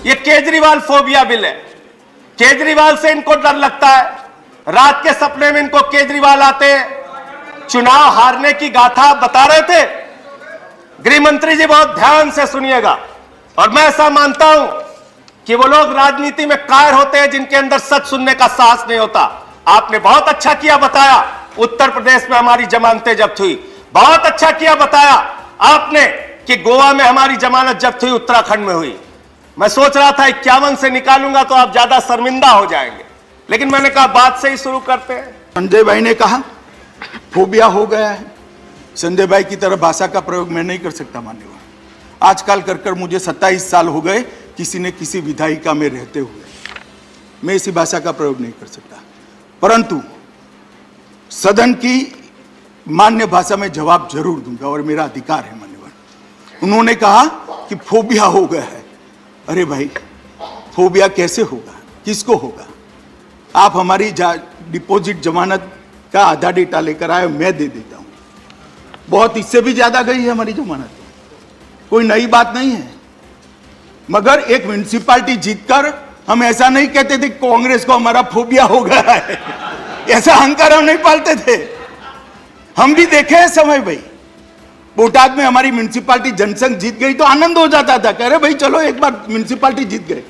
ये Kejriwal phobia bill है। केजरीवाल से इनको डर लगता है। रात के सपने में इनको केजरीवाल आते हैं। चुनाव हारने की गाथा बता रहे थे। गृह मंत्री जी बहुत ध्यान से सुनिएगा। और मैं ऐसा मानता हूं कि वो लोग राजनीति में कायर होते हैं जिनके अंदर सच सुनने का साहस नहीं होता। आपने बहुत अच्छा किया बताया उत्तर प्रदेश में हमारी जमानतें जब्त हुई। बहुत अच्छा किया बताया आपने कि गोवा में हमारी जमानत जब्त हुई, उत्तराखंड में हुई। मैं सोच रहा था 51 से निकालूंगा तो आप ज्यादा शर्मिंदा हो जाएंगे, लेकिन मैंने कहा बात से ही शुरू करते हैं। संजय भाई ने कहा फोबिया हो गया है। संजय भाई की तरह भाषा का प्रयोग मैं नहीं कर सकता मान्यवर। आजकल कर मुझे 27 साल हो गए किसी ने किसी विधायिका में रहते हुए। मैं इसी भाषा का प्रयोग नहीं कर सकता, परंतु सदन की मान्य भाषा में जवाब जरूर दूंगा और मेरा अधिकार है मान्यवर। उन्होंने कहा कि फोबिया हो गया है। अरे भाई, फोबिया कैसे होगा, किसको होगा? आप हमारी डिपॉजिट जमानत का आधा डेटा लेकर आए, मैं दे देता हूं। बहुत इससे भी ज्यादा गई है हमारी जमानत, कोई नई बात नहीं है। मगर एक म्युनिसिपैलिटी जीतकर हम ऐसा नहीं कहते थे कांग्रेस को हमारा फोबिया हो गया है। ऐसा अहंकार हम नहीं पालते थे। हम भी देखे हैं समय भाई, बोटाद में हमारी म्युनिसिपैलिटी जनसंघ जीत गई तो आनंद हो जाता था, कह रहे भाई चलो एक बार म्युनिसिपैलिटी जीत गए।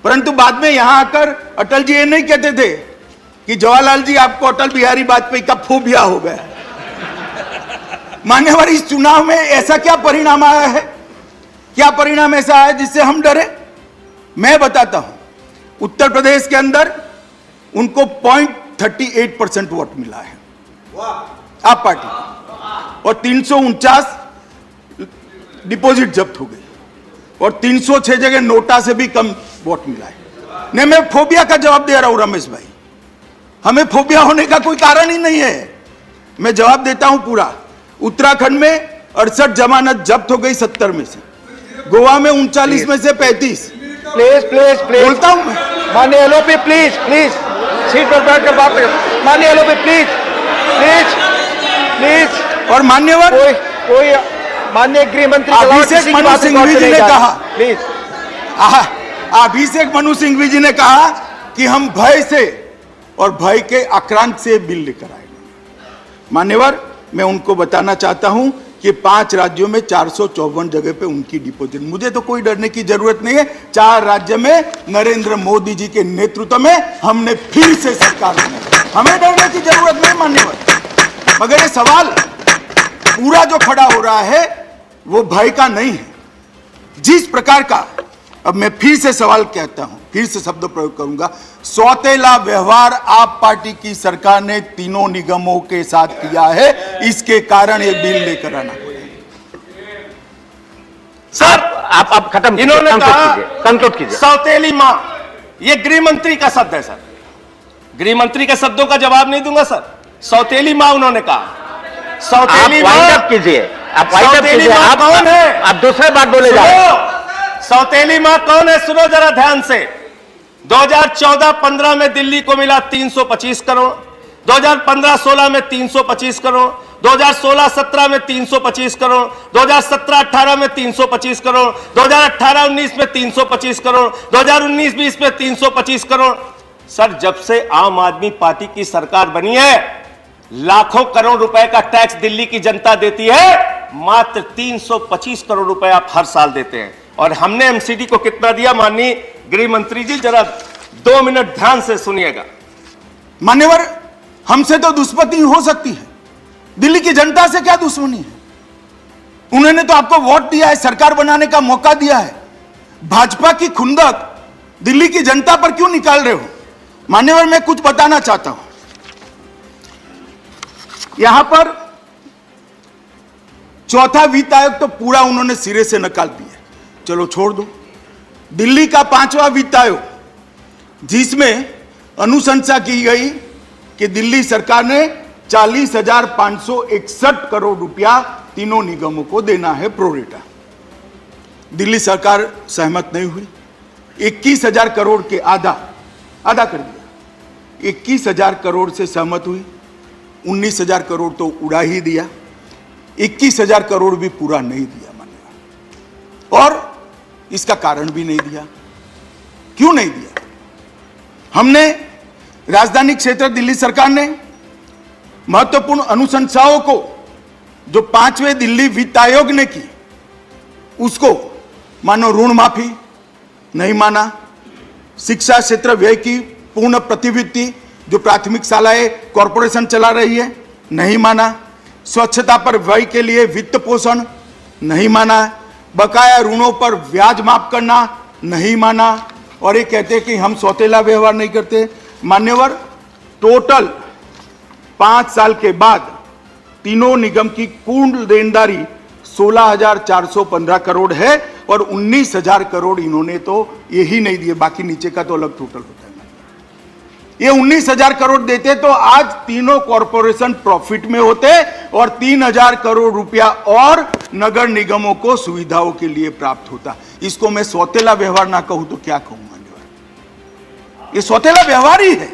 परंतु बाद में यहां आकर अटल जी ये नहीं कहते थे कि जवाहरलाल जी आपको अटल बिहारी वाजपेयी का फोबिया हो गया। मान्यवर, इस चुनाव में ऐसा क्या परिणाम आया है, क्या परिणाम ऐसा आया जिससे हम डरे? मैं बताता हूं। उत्तर प्रदेश के अंदर उनको 0.38% वोट मिला है आप पार्टी, और 349 डिपॉजिट जब्त हो गई, और 306 जगह नोटा से भी कम वोट मिला है। नहीं, मैं फोबिया का जवाब दे रहा हूं रमेश भाई। हमें फोबिया होने का कोई कारण ही नहीं है। मैं जवाब देता हूं पूरा। उत्तराखंड में 68 जमानत जब्त हो गई 70 में से, गोवा में 39 में से 35। प्लीज प्लीज प्लीज बोलता हूं मैं। माननीय एलओपी प्लीज प्लीज सीट पर बैठकर बात करें। माननीय एलओपी प्लीज प्लीज प्लीज। और मान्यवर कोई माननीय गृह मंत्री अभिषेक मनु सिंघवी जी ने कहा, प्लीज अभिषेक मनु सिंघवी जी ने कहा कि हम भय से और भय के आक्रांत से बिल लेकर आएंगे। मान्यवर, मैं उनको बताना चाहता हूं कि 5 राज्यों में 454 जगह पे उनकी डिपॉजिट। मुझे तो कोई डरने की जरूरत नहीं है। 4 राज्य में नरेंद्र मोदी जी के नेतृत्व में हमने फिर से सरकार बनाई, हमें डरने की जरूरत नहीं मान्यवर। मगर ये सवाल पूरा जो खड़ा हो रहा है वो भय का नहीं है। जिस प्रकार का, अब मैं फिर से सवाल कहता हूं, फिर से शब्द प्रयोग करूंगा, सौतेला व्यवहार आप पार्टी की सरकार ने तीनों निगमों के साथ किया है, इसके कारण ये बिल लेकर आना पड़ा। सर आप खत्म, इन्होंने कहा कंक्लूड कीजिए। सौतेली मां, ये गृह मंत्री का शब्द है सर। गृह मंत्री के शब्दों का जवाब नहीं दूंगा सर। सौतेली मां उन्होंने कहा। सौतेली मां कीजिए, सौतेली मां कौन है? आप दूसरे बात बोले जा रहे हैं। सौतेली मां कौन है सुनो जरा ध्यान से। 2014-15 में दिल्ली को मिला 325 करोड़, 2015-16 में 325 करोड़, 2016-17 में 325 करोड़, 2017-18 में 325 करोड़, 2018-19 में 325 करोड़, 2019-20 में 325 करोड़। सर, जब से आम आदमी पार्टी की सरकार बनी है, लाखों करोड़ रुपए का टैक्स दिल्ली की जनता देती है, मात्र 325 करोड़ रुपए आप हर साल देते हैं। और हमने एमसीडी को कितना दिया? माननीय गृह मंत्री जी जरा 2 मिनट ध्यान से सुनिएगा। मान्यवर, हमसे तो दुश्मनी हो सकती है, दिल्ली की जनता से क्या दुश्मनी है? उन्होंने तो आपको वोट दिया है, सरकार बनाने का मौका दिया है। भाजपा की खुंदक दिल्ली की जनता पर क्यों निकाल रहे हो? मान्यवर, मैं कुछ बताना चाहता हूं। यहां पर चौथा वित्त आयोग तो पूरा उन्होंने सिरे से नकाल दिया, चलो छोड़ दो। दिल्ली का 5वां वित्त आयोग, जिसमें अनुशंसा की गई कि दिल्ली सरकार ने 40,561 करोड़ रुपया तीनों निगमों को देना है प्रोरेटा। दिल्ली सरकार सहमत नहीं हुई। 21,000 करोड़ के आधा कर दिया। 21,000 करोड़ से सहमत हुई, 19,000 करोड़ तो उड़ा ही दिया, 21,000 करोड़ भी पूरा नहीं दिया मान्यवर। और इसका कारण भी नहीं दिया। क्यों नहीं दिया? हमने राजधानी क्षेत्र दिल्ली सरकार ने महत्वपूर्ण अनुशंसाओं को जो 5वें दिल्ली वित्त आयोग ने की, उसको मानो ऋण माफी नहीं माना, शिक्षा क्षेत्र व्यय की पूर्ण प्रतिवृत्ति जो प्राथमिक शालाएं कॉरपोरेशन चला रही है नहीं माना, स्वच्छता पर व्यय के लिए वित्त पोषण नहीं माना, बकाया ऋणों पर ब्याज माफ करना नहीं माना, और ये कहते हैं कि हम सौतेला व्यवहार नहीं करते। मान्यवर, टोटल 5 साल के बाद तीनों निगम की कुल देनदारी 16,415 करोड़ है और 19,000 करोड़ इन्होंने तो यही नहीं दिए, बाकी नीचे का तो अलग टोटल होता है। ये 19,000 करोड़ देते तो आज तीनों कॉरपोरेशन प्रॉफिट में होते और 3,000 करोड़ रुपया और नगर निगमों को सुविधाओं के लिए प्राप्त होता। इसको मैं सौतेला व्यवहार ना कहूं तो क्या कहूं? मान्यवर, ये सौतेला व्यवहार ही है।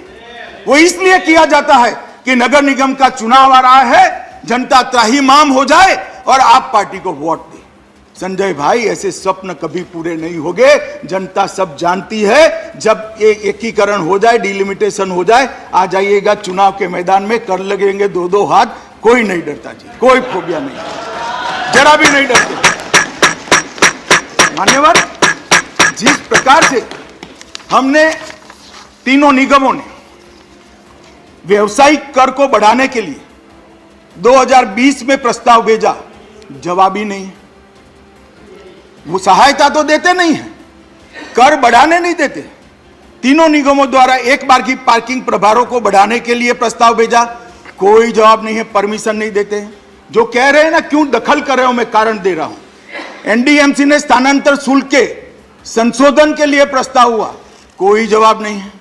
वो इसलिए किया जाता है कि नगर निगम का चुनाव आ रहा है, जनता त्राहिमाम हो जाए और आप पार्टी को वोट दे। संजय भाई, ऐसे स्वप्न कभी पूरे नहीं होंगे। जनता सब जानती है, जब ये एकीकरण हो जाए, डिलिमिटेशन हो जाए, आ जाइएगा चुनाव के मैदान में, कर लगेंगे 2-2 हाथ, कोई नहीं डरता जी, कोई फोबिया नहीं, जरा भी नहीं डरते। मान्यवर, जिस प्रकार से हमने तीनों निगमों ने व्यवसायिक कर को बढ़ाने के लिए 2020 में प्रस्ताव भेजा, जवाब ही नहीं। वो सहायता तो देते नहीं है, कर बढ़ाने नहीं देते। तीनों निगमों द्वारा एक बार की पार्किंग प्रभारों को बढ़ाने के लिए प्रस्ताव भेजा, कोई जवाब नहीं है, परमिशन नहीं देते हैं। जो कह रहे हैं ना, क्यों दखल कर रहे हो, मैं कारण दे रहा हूं। एनडीएमसी ने स्थानांतर शुल्क के संशोधन के लिए प्रस्ताव हुआ, कोई जवाब नहीं है।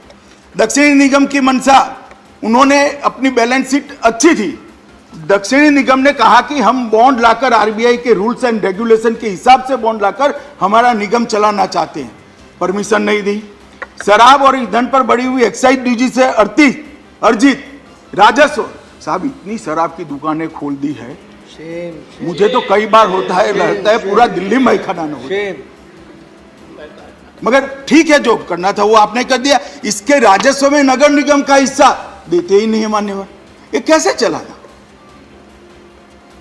दक्षिणी निगम की मंशा, उन्होंने अपनी बैलेंस शीट अच्छी थी, दक्षिणी निगम ने कहा कि हम बॉन्ड लाकर आरबीआई के रूल्स एंड रेगुलेशन के हिसाब से बॉन्ड लाकर हमारा निगम चलाना चाहते हैं, परमिशन नहीं दी। शराब और ईंधन पर बढ़ी हुई एक्साइज ड्यूटी से अर्जित राजस्व, साहब इतनी शराब की दुकानें खोल दी है, मुझे तो कई बार होता है, लगता है पूरा दिल्ली में खाना न हो। मगर ठीक है, जो करना था वो आपने कर दिया। इसके राजस्व में नगर निगम का हिस्सा देते ही नहीं है। मान्यवर, ये कैसे चलाना?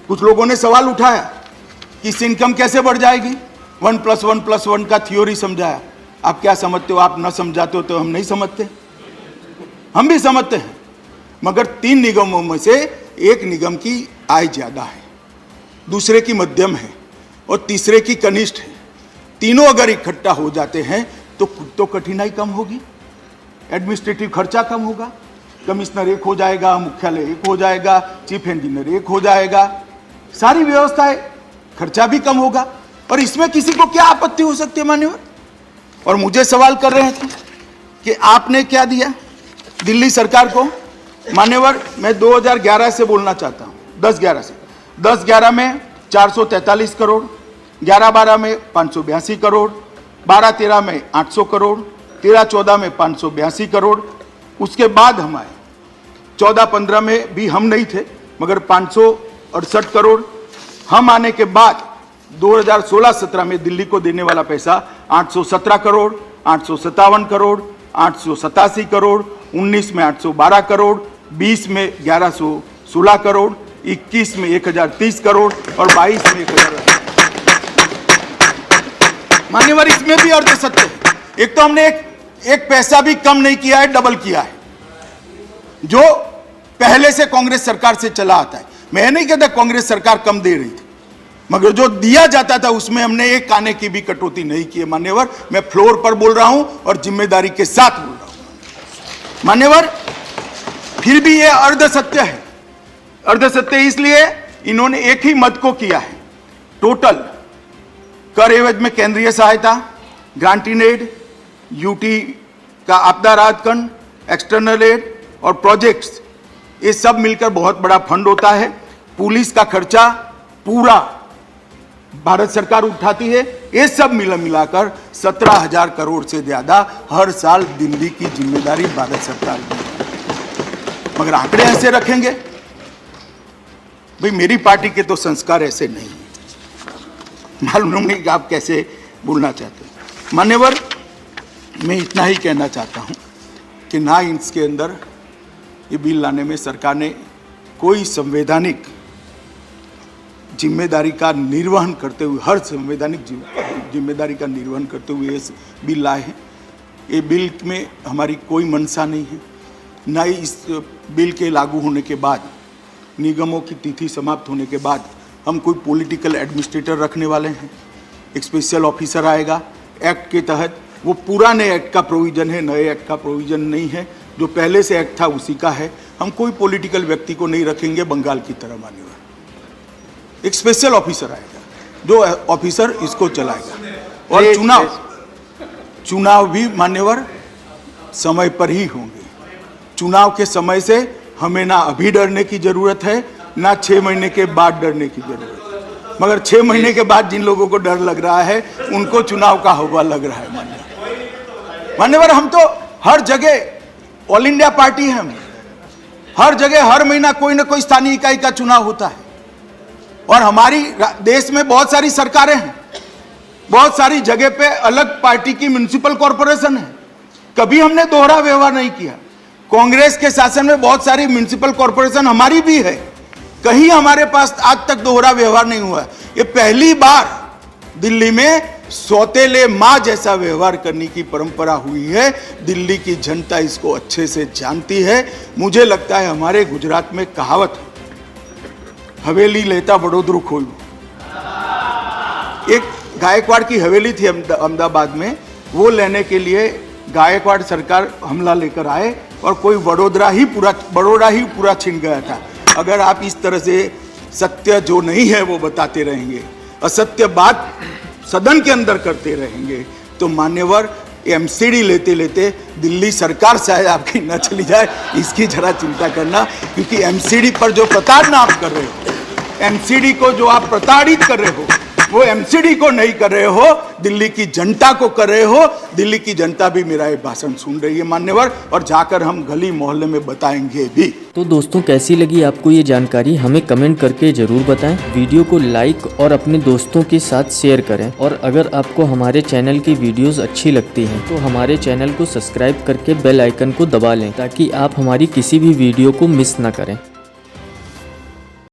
कुछ लोगों ने सवाल उठाया कि इस इनकम कैसे बढ़ जाएगी, 1+1+1 का थ्योरी समझाया। आप क्या समझते हो? आप न समझाते हो तो हम नहीं समझते, हम भी समझते हैं। मगर 3 निगमों में से एक निगम की आय ज्यादा है, दूसरे की मध्यम है और तीसरे की कनिष्ठ है। तीनों अगर इकट्ठा हो जाते हैं तो कठिनाई कम होगी, एडमिनिस्ट्रेटिव खर्चा कम होगा, कमिश्नर एक हो जाएगा, मुख्यालय एक हो जाएगा, चीफ इंजीनियर एक हो जाएगा, सारी व्यवस्थाएं, खर्चा भी कम होगा। और इसमें किसी को क्या आपत्ति हो सकती है? मान्यवर, और मुझे सवाल कर रहे थे कि आपने क्या दिया दिल्ली सरकार को। मान्यवर, मैं 2011 से बोलना चाहता हूं, 10-11 से। 10-11 में 443 करोड़, 11-12 में 582 करोड़, 12-13 में 800 करोड़, 13-14 में 582 करोड़। उसके बाद हम आए 14-15 में भी हम नहीं थे, मगर 568 करोड़। हम आने के बाद 2016-17 में दिल्ली को देने वाला पैसा 817 करोड़, 857 करोड़, 887 करोड़, 19 में 812 करोड़, 20 में 1116 करोड़, 21 में 1030 करोड़ और 22 में 1000। मान्यवर, इसमें भी अर्ध सत्य है। एक तो हमने एक पैसा भी कम नहीं किया है, डबल किया है, जो पहले से कांग्रेस सरकार से चला आता है। मैं नहीं कहता कांग्रेस सरकार कम दे रही थी, मगर जो दिया जाता था उसमें हमने एक आने की भी कटौती नहीं की है। मान्यवर, मैं फ्लोर पर बोल रहा हूं और जिम्मेदारी के साथ बोल रहा हूं। मान्यवर, फिर भी यह अर्ध सत्य है। अर्ध सत्य इसलिए इन्होंने एक ही मद को किया है। टोटल कर एवज में केंद्रीय सहायता, ग्रांट इन एड, यूटी का आपदा राहत फंड, एक्सटर्नल एड और प्रोजेक्ट्स, ये सब मिलकर बहुत बड़ा फंड होता है। पुलिस का खर्चा पूरा भारत सरकार उठाती है। ये सब मिलाकर 17,000 करोड़ से ज्यादा हर साल दिल्ली की जिम्मेदारी भारत सरकार की है। मगर आंकड़े ऐसे रखेंगे भाई, मेरी पार्टी के तो संस्कार ऐसे नहीं है। मालूम नहीं कि आप कैसे बोलना चाहते हैं। मान्यवर, मैं इतना ही कहना चाहता हूँ कि ना इसके अंदर ये बिल लाने में सरकार ने कोई संवैधानिक जिम्मेदारी का निर्वहन करते हुए, हर संवैधानिक जिम्मेदारी का निर्वहन करते हुए इस बिल लाए हैं। ये बिल में हमारी कोई मंशा नहीं है, ना ही इस बिल के लागू होने के बाद, निगमों की तिथि समाप्त होने के बाद हम कोई पॉलिटिकल एडमिनिस्ट्रेटर रखने वाले हैं। एक स्पेशल ऑफिसर आएगा एक्ट के तहत, वो पुराने एक्ट का प्रोविज़न है, नए एक्ट का प्रोविज़न नहीं है। जो पहले से एक्ट था उसी का है। हम कोई पॉलिटिकल व्यक्ति को नहीं रखेंगे बंगाल की तरह। मान्यवर, एक स्पेशल ऑफिसर आएगा जो ऑफिसर इसको चलाएगा। और चुनाव भी मान्यवर समय पर ही होंगे। चुनाव के समय से हमें ना अभी डरने की जरूरत है, ना 6 महीने के बाद डरने की जरूरत है। मगर 6 महीने के बाद जिन लोगों को डर लग रहा है उनको चुनाव का हवा लग रहा है। मान्यवर, हम तो हर जगह ऑल इंडिया पार्टी है, हम हर जगह हर महीना कोई ना कोई स्थानीय इकाई का चुनाव होता है। और हमारी देश में बहुत सारी सरकारें हैं, बहुत सारी जगह पे अलग पार्टी की म्युनिसिपल कॉरपोरेशन है। कभी हमने दोहरा व्यवहार नहीं किया। कांग्रेस के शासन में बहुत सारी म्युनिसिपल कॉरपोरेशन हमारी भी है, कहीं हमारे पास आज तक दोहरा व्यवहार नहीं हुआ। ये पहली बार दिल्ली में सौतेले माँ जैसा व्यवहार करने की परंपरा हुई है। दिल्ली की जनता इसको अच्छे से जानती है। मुझे लगता है हमारे गुजरात में कहावत है, हवेली लेता वडोदरू खोलू। एक गायकवाड़ की हवेली थी अहमदाबाद में, वो लेने के लिए गायकवाड़ सरकार हमला लेकर आए और कोई बड़ोड़ा ही पूरा छीन गया था। अगर आप इस तरह से सत्य जो नहीं है वो बताते रहेंगे, असत्य बात सदन के अंदर करते रहेंगे, तो मान्यवर एमसीडी लेते लेते दिल्ली सरकार शायद आपकी न चली जाए, इसकी जरा चिंता करना। क्योंकि एमसीडी पर जो प्रताड़ना आप कर रहे हो, एमसीडी को जो आप प्रताड़ित कर रहे हो, वो एमसीडी को नहीं कर रहे हो, दिल्ली की जनता को कर रहे हो। दिल्ली की जनता भी मेरा ये भाषण सुन रही है मान्यवर, और जाकर हम गली मोहल्ले में बताएंगे भी। तो दोस्तों, कैसी लगी आपको ये जानकारी, हमें कमेंट करके ज़रूर बताएं। वीडियो को लाइक और अपने दोस्तों के साथ शेयर करें। और अगर आपको हमारे चैनल की वीडियोस अच्छी लगती हैं तो हमारे चैनल को सब्सक्राइब करके बेल आइकन को दबा लें, ताकि आप हमारी किसी भी वीडियो को मिस ना करें।